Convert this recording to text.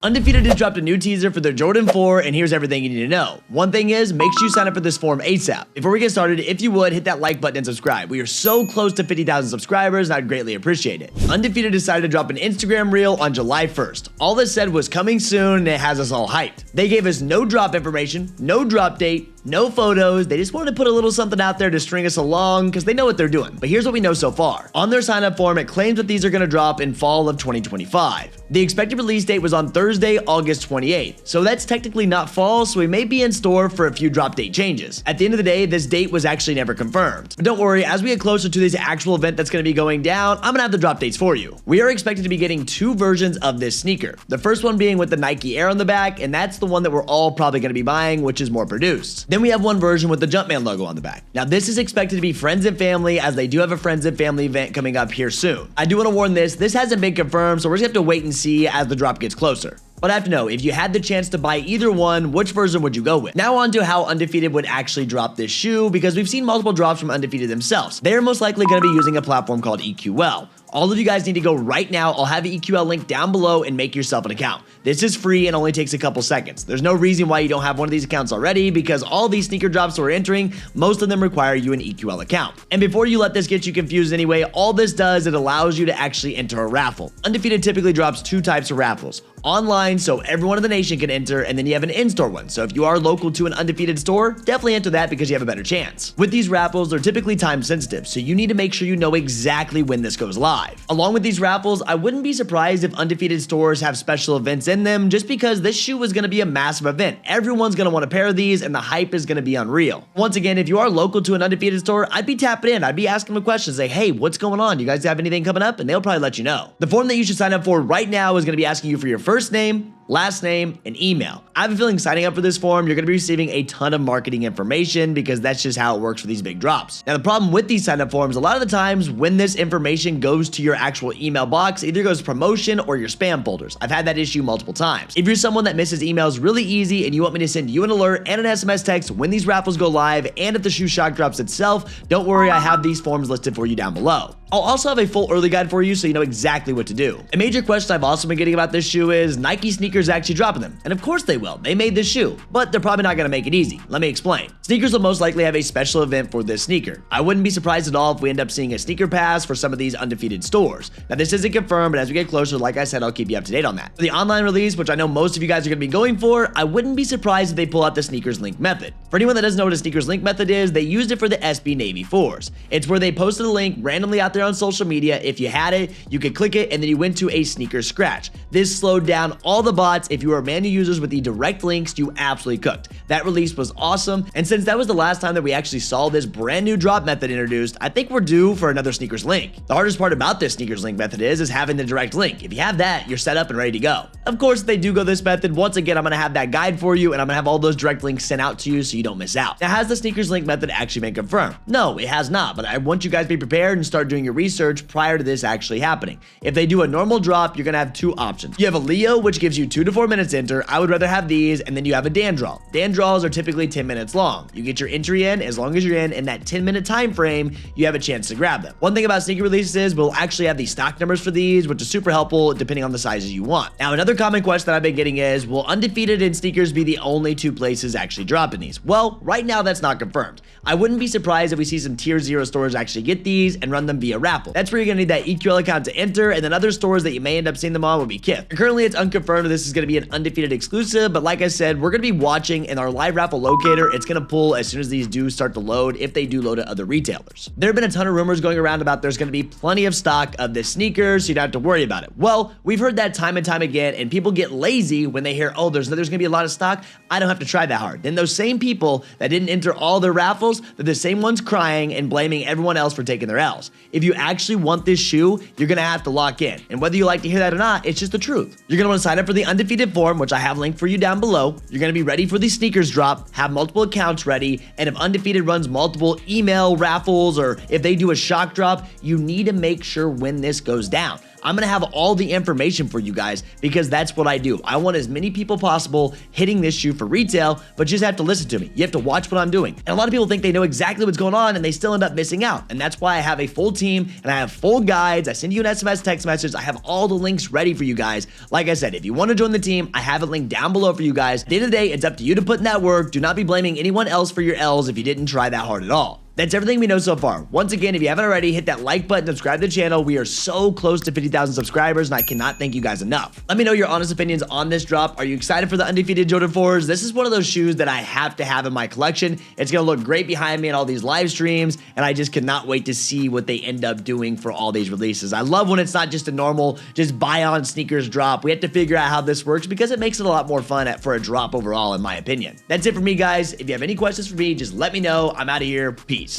Undefeated just dropped a new teaser for their Jordan 4, and here's everything you need to know. One thing is, make sure you sign up for this form ASAP. Before we get started, if you would, hit that like button and subscribe. We are so close to 50,000 subscribers, and I'd greatly appreciate it. Undefeated decided to drop an Instagram reel on July 1st. All this said was coming soon, and it has us all hyped. They gave us no drop information, no drop date, no photos. They just wanted to put a little something out there to string us along because they know what they're doing. But here's what we know so far. On their sign up form, it claims that these are going to drop in fall of 2025. The expected release date was on Thursday, August 28th. So that's technically not fall, so we may be in store for a few drop date changes. At the end of the day, this date was actually never confirmed. But don't worry, as we get closer to this actual event that's going to be going down, I'm going to have the drop dates for you. We are expected to be getting two versions of this sneaker. The first one being with the Nike Air on the back, and that's the one that we're all probably going to be buying, which is more produced. Then we have one version with the Jumpman logo on the back. Now this is expected to be friends and family, as they do have a friends and family event coming up here soon. I do want to warn this hasn't been confirmed, so we're just going to have to wait and see as the drop gets closer. But I have to know, if you had the chance to buy either one, which version would you go with? Now on to how Undefeated would actually drop this shoe, because we've seen multiple drops from Undefeated themselves. They're most likely going to be using a platform called EQL. All of you guys need to go right now. I'll have the EQL link down below and make yourself an account. This is free and only takes a couple seconds. There's no reason why you don't have one of these accounts already, because all these sneaker drops we're entering, most of them require you an EQL account. And before you let this get you confused anyway, all this does, it allows you to actually enter a raffle. Undefeated typically drops two types of raffles. Online, so everyone in the nation can enter, and then you have an in-store one. So if you are local to an Undefeated store, definitely enter that because you have a better chance. With these raffles, they're typically time sensitive, so you need to make sure you know exactly when this goes live. Along with these raffles, I wouldn't be surprised if Undefeated stores have special events in them, just because this shoe is going to be a massive event. Everyone's going to want a pair of these, and the hype is going to be unreal. Once again, if you are local to an Undefeated store, I'd be tapping in. I'd be asking them questions, say, hey, what's going on? You guys have anything coming up? And they'll probably let you know. The form that you should sign up for right now is going to be asking you for your first name, last name, and email. I have a feeling signing up for this form, you're going to be receiving a ton of marketing information, because that's just how it works for these big drops. Now, the problem with these sign up forms, a lot of the times when this information goes to your actual email box, it either goes to promotion or your spam folders. I've had that issue multiple times. If you're someone that misses emails really easy and you want me to send you an alert and an SMS text when these raffles go live and if the shoe shock drops itself, don't worry, I have these forms listed for you down below. I'll also have a full early guide for you so you know exactly what to do. A major question I've also been getting about this shoe is Nike sneakers actually dropping them. And of course they will. They made this shoe, but they're probably not going to make it easy. Let me explain. Sneakers will most likely have a special event for this sneaker. I wouldn't be surprised at all if we end up seeing a sneaker pass for some of these Undefeated stores. Now this isn't confirmed, but as we get closer, like I said, I'll keep you up to date on that. For the online release, which I know most of you guys are going to be going for, I wouldn't be surprised if they pull out the sneakers link method. For anyone that doesn't know what a sneakers link method is, they used it for the SB Navy 4s. It's where they posted a link randomly out there on social media. If you had it, you could click it and then you went to a sneaker scratch. This slowed down all the bots. If you are manual users with the direct links, you absolutely cooked. That release was awesome, and since that was the last time that we actually saw this brand new drop method introduced, I think we're due for another sneakers link. The hardest part about this sneakers link method is having the direct link. If you have that, you're set up and ready to go. Of course, if they do go this method, once again, I'm going to have that guide for you, and I'm going to have all those direct links sent out to you so you don't miss out. Now, has the sneakers link method actually been confirmed? No, it has not, but I want you guys to be prepared and start doing your research prior to this actually happening. If they do a normal drop, you're going to have two options. You have a Leo, which gives you 2 to 4 minutes to enter. I would rather have these, and then you have a Dan draw. Dan draws are typically 10 minutes long. You get your entry in. As long as you're in that 10-minute time frame, you have a chance to grab them. One thing about sneaker releases is we'll actually have the stock numbers for these, which is super helpful depending on the sizes you want. Now, another common question that I've been getting is, will Undefeated and sneakers be the only two places actually dropping these? Well, right now that's not confirmed. I wouldn't be surprised if we see some tier 0 stores actually get these and run them via raffle. That's where you're gonna need that EQL account to enter, and then other stores that you may end up seeing them on will be Kckd. Currently, it's unconfirmed if this is gonna be an Undefeated exclusive, but like I said, we're gonna be watching in our live raffle locator. It's gonna pull as soon as these do start to load, if they do load at other retailers. There have been a ton of rumors going around about there's gonna be plenty of stock of this sneaker, so you don't have to worry about it. Well, we've heard that time and time again, and people get lazy when they hear, oh, there's gonna be a lot of stock. I don't have to try that hard. Then those same people that didn't enter all their raffles, they're the same ones crying and blaming everyone else for taking their L's. If you actually want this shoe, you're gonna have to lock in. And whether you like to hear that or not, it's just the truth. You're gonna wanna sign up for the Undefeated form, which I have linked for you down below. You're gonna be ready for the sneakers drop, have multiple accounts ready, and if Undefeated runs multiple email raffles or if they do a shock drop, you need to make sure when this goes down. I'm gonna have all the information for you guys because that's what I do. I want as many people possible hitting this shoe for retail, but you just have to listen to me. You have to watch what I'm doing. And a lot of people think they know exactly what's going on and they still end up missing out. And that's why I have a full team and I have full guides. I send you an SMS text message. I have all the links ready for you guys. Like I said, if you want to join the team, I have it linked down below for you guys. At the end of the day, it's up to you to put in that work. Do not be blaming anyone else for your L's if you didn't try that hard at all. That's everything we know so far. Once again, if you haven't already, hit that like button, subscribe to the channel. We are so close to 50,000 subscribers, and I cannot thank you guys enough. Let me know your honest opinions on this drop. Are you excited for the Undefeated Jordan 4s? This is one of those shoes that I have to have in my collection. It's going to look great behind me in all these live streams, and I just cannot wait to see what they end up doing for all these releases. I love when it's not just a normal, just buy on sneakers drop. We have to figure out how this works because it makes it a lot more fun for a drop overall, in my opinion. That's it for me, guys. If you have any questions for me, just let me know. I'm out of here. Peace.